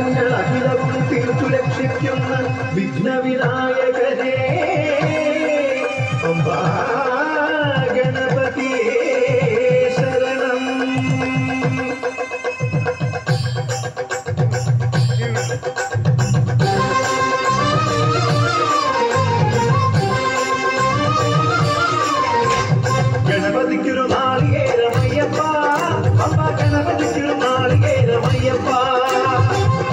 വിഘ്നങ്ങൾ അഖിലവും തീർത്തു രക്ഷിക്കുന്ന വിഘ്നവിനായകനേ പമ്പാ ഗണപതിയേ ശരണം. ഗണപതിക്കൊരു നാളികേരമയ്യപ്പ പമ്പ ഗണപതിക്കൊരു നാളികേരമയ്യപ്പ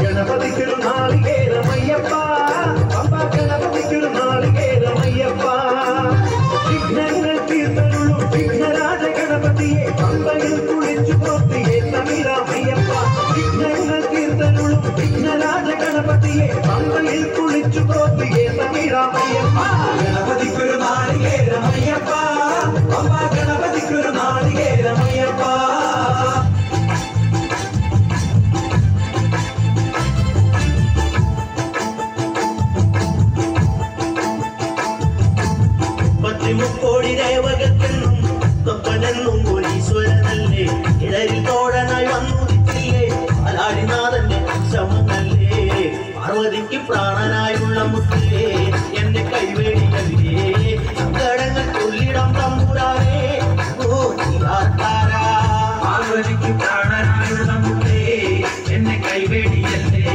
ഗണപതിക്കൊരു നാളികേരമയ്യപ്പ പമ്പ ഗണപതിക്കൊരു നാളികേരമയ്യപ്പ വിഘ്നങ്ങൾ തീർത്തരുളും വിഘ്നരാജ ഗണപതിയെ പമ്പയിൽ കുളിച്ചു പോത്തിയെ തമിഴാമയ്യപ്പ വിഘ്നങ്ങൾ തീർത്തരുളും വിഘ്നരാജ ഗണപതിയെ പമ്പയിൽ കുളിച്ചു പോത്തിയെ തമിഴാമയ്യപ്പ ഗണപതിക്കൊരു നാളികേരമയ്യപ്പ പമ്പ ഗണപതിക്കൊരു നാളികേരമയ്യപ്പ. പത്തിമുക്കോടി ദേവകത്തെന്നും തൊപ്പനെന്നും ഈശ്വരനല്ലേ ഇടരിൽ തോഴനായി വന്നുദിച്ചില്ലേ അലാടിനാഥന്റെ ശമനല്ലേ പാർവതിക്ക് പ്രാണനായുള്ള മുത്തിലേ എന്നെ കൈവേടിയല്ലേ സങ്കടങ്ങൾ കൊല്ലിടം തമ്പുരാനേ ഓ നീരാട്ടാരാ പാർവതിക്ക് പ്രാണനായുള്ള മുത്തേ എന്നെ കൈവേടിയല്ലേ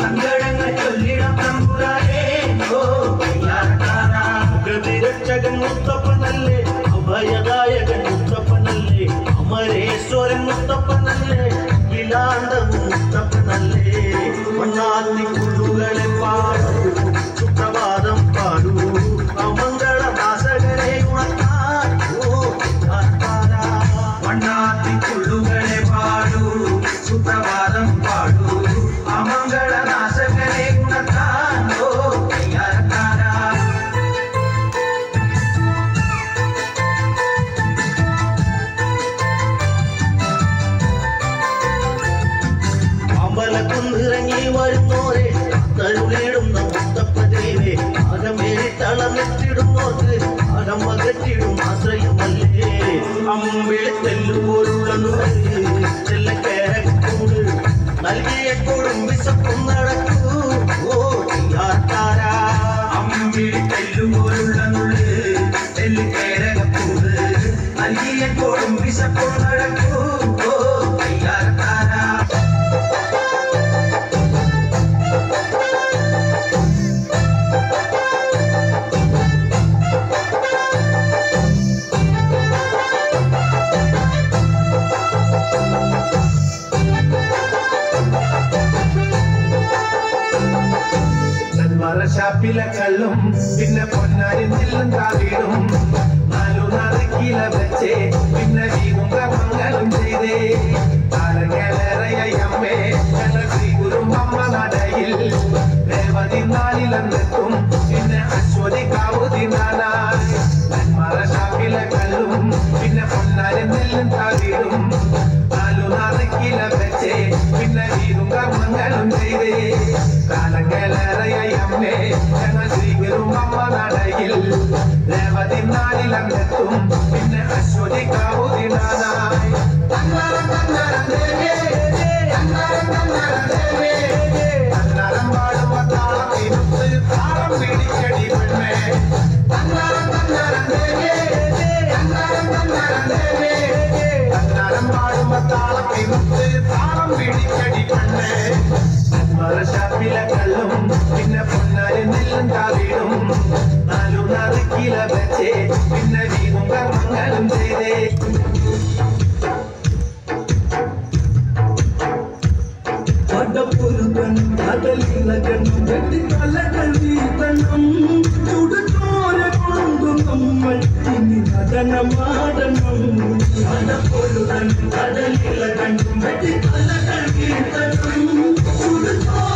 സങ്കടങ്ങൾ കൊല്ലിടം തമ്പുരാനേ ഓ നീരാട്ടാരാ ഗതിരക്ഷകൻ മുത്തപ്പനല്ലേ അഭയദായകൻ മുത്തപ്പനല്ലേ അമരേശ്വരൻ മുത്തപ്പനല്ലേ ഇലാണ്ട മുത്തപ്പനല്ലേ വണ്ണാത്തി കുള്ളുകളെ പാടൂ സുപ്രഭാതം പാടൂ അമംഗള നാശകരെ ഉണർത്താൻ ഓ വണ്ണാത്തി കുള്ളുകളെ പാടൂ സുപ്രഭാതം പാടൂ അമംഗള നാശകരെ ഉണർത്താൻ ഓ അമ്പലക്കുന്നിറങ്ങി വരുന്നോരെ തരുളിടുന്ന മുത്തപ്പദേവേ അകമേറി തളമെത്തിടുന്നോർക്ക് അകം അകറ്റിടും ആശ്രയമല്ലേ അമ്പിളി തെല്ലുപോലുള്ള ചെല്ലക്കേരക്കൂട് നൽകിയപ്പോഴും വിശപ്പും നടക്കൂ ഓ യാത്താരാ അമ്പിളി തെല്ലുപോലുള്ള ചെല്ലുകേരക്കൂട് നൽകിയപ്പോഴും വിശപ്പും നടക്കൂ ഓ യാത്താരാ. ഷാപ്പിലെ കള്ളും പിന്നെ പൊന്നാരി നെല്ലും താവിടും നാലു നറുക്കില വെച്ചേ പിന്നെ വീടും കർമ്മങ്ങളും ചെയ്തേ കാലങ്ങളേറെയമ്മേ ഞങ്ങൾ ശ്രീ കുരുമ്പമ്മ നടയിൽ രേവതി നാലിലെന്നെത്തും പിന്നെ അശ്വതി കാവുതി നാനായി നെന്മറ ഷാപ്പിലെ കള്ളും പിന്നെ പൊന്നാരി നെല്ലും താവിടും നാലു നറുക്കില വെച്ചേ പിന്നെ വീടും കർമ്മങ്ങളും ചെയ്തേ കാലങ്ങളേറെയമ്മേ ഞങ്ങൾ ശ്രീ കുരുമ്പമ്മ നടയിൽ രേവതി നാലിലെന്നെത്തും പിന്നെ അശ്വതി കാവുതി നാനായി അന്നരം പാടുമ്പോ താളത്തിനൊത്ത് താളം പിടിച്ചടി പെണ്ണേ അന്നരം പാടുമ്പോ താളത്തിനൊത്ത് താളം പിടിച്ചടി പെണ്ണേ ഷാപ്പിലെ കള്ളും പിന്നെ പൊന്നാരി നെല്ലും താവിടും നാലു നറുക്കില വെച്ചേ പിന്നെ വീടും കർമ്മങ്ങളും ചെയ്തേ പടപ്പുരുകൻ കടലിലകൻ വെട്ടിക്കലകൾ വീതണം ചുടുചോര കൊണ്ടു നമ്മൾ ഇനി നടനമാടണം പടപ്പുരുകൻ കടലിലകൻ വെട്ടിക്കലകൾ വീതണം ചുടുചോര